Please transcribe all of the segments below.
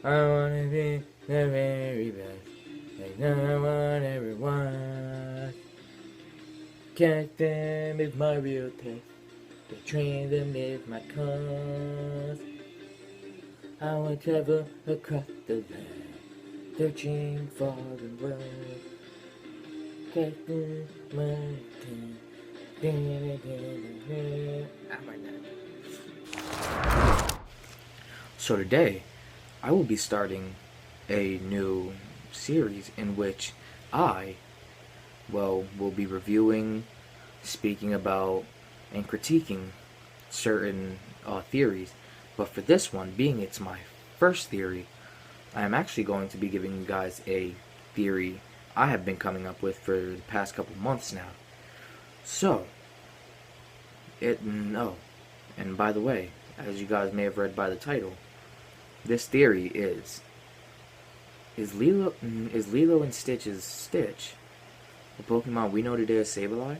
I wanna be the very best. Like no one ever was. Catch them with my real test. To train them with my cause. I will travel across the land, searching for the world. Catch them, my time. So today, I will be starting a new series in which I, will be reviewing, speaking about, and critiquing certain theories. But for this one, being it's my first theory, I am actually going to be giving you guys a theory I have been coming up with for the past couple months now. So, and by the way, as you guys may have read by the title, this theory is Lilo and Stitch's Stitch the Pokemon we know today as Sableye?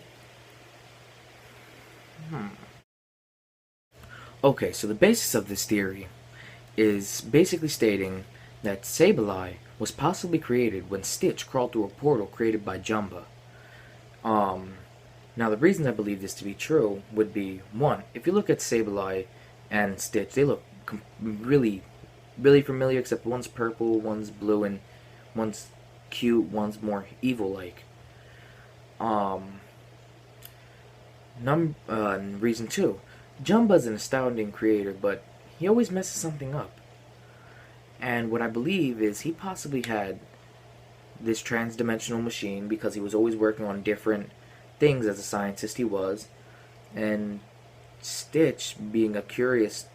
Okay, so the basis of this theory is basically stating that Sableye was possibly created when Stitch crawled through a portal created by Jumba. Now the reasons I believe this to be true would be, one, if you look at Sableye and Stitch, they look really, really familiar, except one's purple, one's blue, and one's cute, one's more evil-like. Reason two, Jumba's an astounding creator, but he always messes something up. And what I believe is he possibly had this trans-dimensional machine because he was always working on different things as a scientist he was. And Stitch, being a curious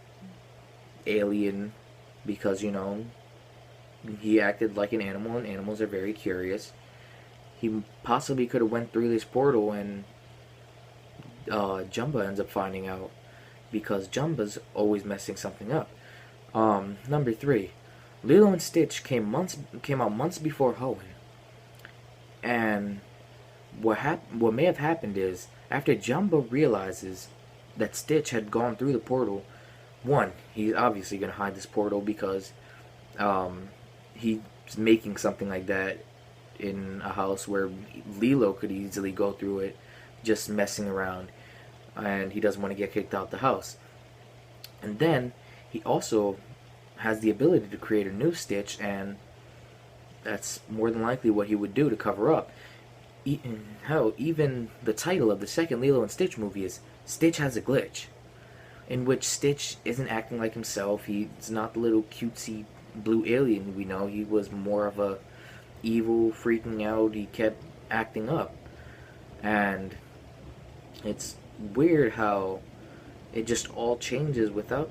alien because, he acted like an animal and animals are very curious. He possibly could have went through this portal and Jumba ends up finding out because Jumba's always messing something up. Number three, Lilo and Stitch came out months before Hoenn, and what may have happened is after Jumba realizes that Stitch had gone through the portal, one, he's obviously gonna hide this portal because he's making something like that in a house where Lilo could easily go through it, just messing around, and he doesn't want to get kicked out the house. And then he also has the ability to create a new Stitch, and that's more than likely what he would do to cover up. Hell, even the title of the second Lilo and Stitch movie is Stitch Has a Glitch, in which Stitch isn't acting like himself. He's not the little cutesy blue alien we know. He was more of a evil, freaking out. He kept acting up, and it's weird how it just all changes without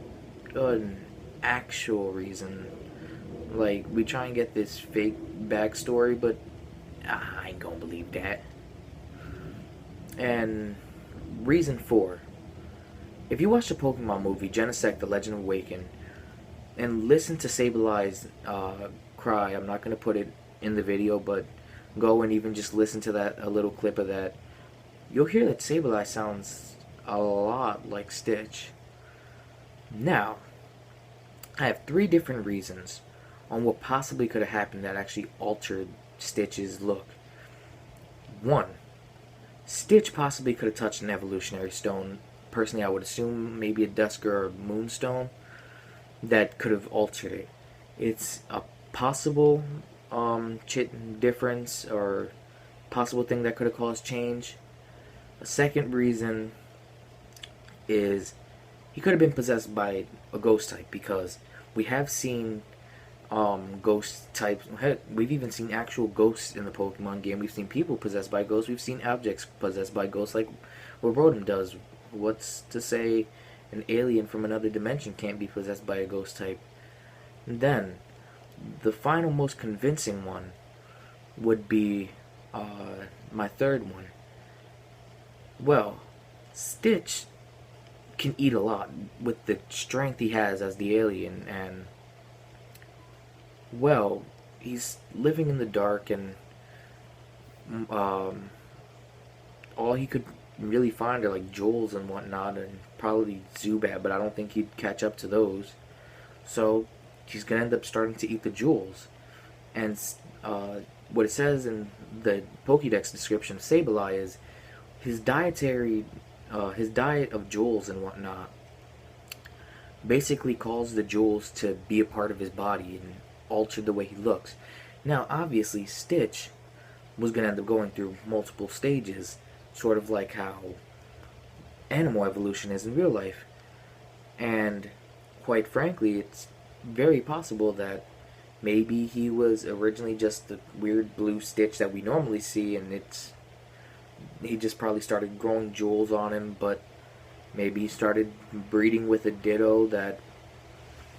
an actual reason. Like, we try and get this fake backstory, but I ain't gonna believe that. And reason 4. If you watch the Pokemon movie, Genesect, The Legend of Awaken, and listen to Sableye's cry, I'm not gonna put it in the video, but go and even just listen to that, a little clip of that, you'll hear that Sableye sounds a lot like Stitch. Now, I have 3 different reasons on what possibly could have happened that actually altered Stitch's look. 1. Stitch possibly could have touched an evolutionary stone. Personally, I would assume maybe a Dusker or Moonstone that could have altered it. It's a possible difference or possible thing that could have caused change. A second reason is he could have been possessed by a ghost type, because we have seen ghost types. Heck, we've even seen actual ghosts in the Pokemon game. We've seen people possessed by ghosts. We've seen objects possessed by ghosts, like what Rotom does. What's to say an alien from another dimension can't be possessed by a ghost type? And then, the final most convincing one would be my third one. Well, Stitch can eat a lot with the strength he has as the alien, and well, he's living in the dark, and all he could really find are like jewels and whatnot, and probably Zubat, but I don't think he'd catch up to those. So he's gonna end up starting to eat the jewels. And what it says in the Pokédex description of Sableye is his diet of jewels and whatnot basically calls the jewels to be a part of his body and alter the way he looks. Now, obviously, Stitch was going to end up going through multiple stages, sort of like how animal evolution is in real life. And, quite frankly, it's very possible that maybe he was originally just the weird blue Stitch that we normally see, and he just probably started growing jewels on him, but maybe he started breeding with a Ditto that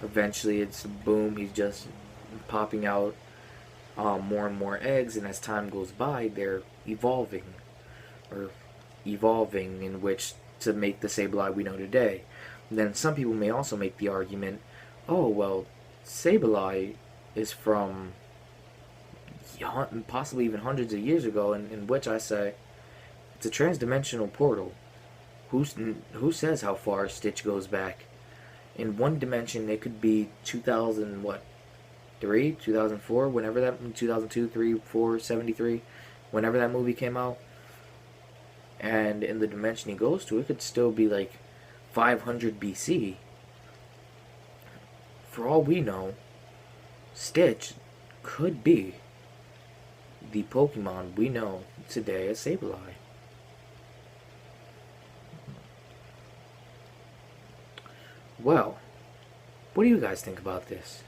eventually it's boom, he's just popping out more and more eggs, and as time goes by, they're evolving in which to make the Sableye we know today. And then some people may also make the argument, oh, well, Sableye is from possibly even hundreds of years ago, in which I say it's a transdimensional portal. Who says how far Stitch goes back? In one dimension, it could be 2003, 2004, whenever that 2002, 3, 4, 73, whenever that movie came out. And in the dimension he goes to, it could still be like 500 BC. For all we know, Stitch could be the Pokemon we know today as Sableye. Well, what do you guys think about this?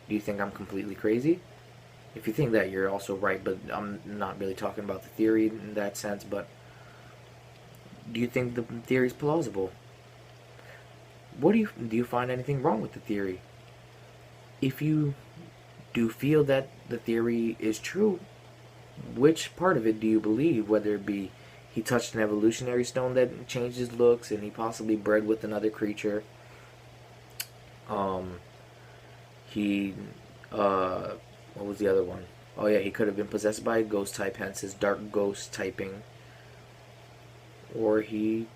Do you think I'm completely crazy? If you think that, you're also right, but I'm not really talking about the theory in that sense, but do you think the theory is plausible? Do you find anything wrong with the theory? If you do feel that the theory is true, which part of it do you believe? Whether it be he touched an evolutionary stone that changed his looks and he possibly bred with another creature. What was the other one? Oh yeah, he could have been possessed by a ghost type, hence his dark ghost typing. Or he,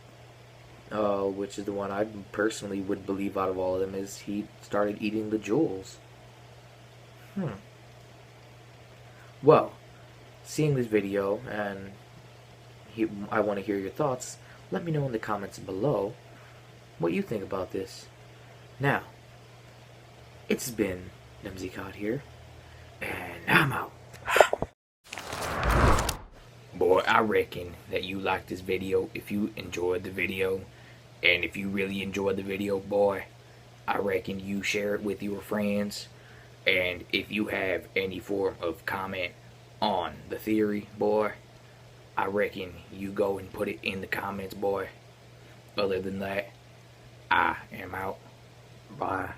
which is the one I personally would believe out of all of them, is he started eating the jewels. Well, seeing this video, and I want to hear your thoughts, let me know in the comments below what you think about this. Now, it's been Nemzicott here, and I'm out. Boy, I reckon that you liked this video if you enjoyed the video. And if you really enjoyed the video, boy, I reckon you share it with your friends. And if you have any form of comment on the theory, boy, I reckon you go and put it in the comments, boy. Other than that, I am out. Bye.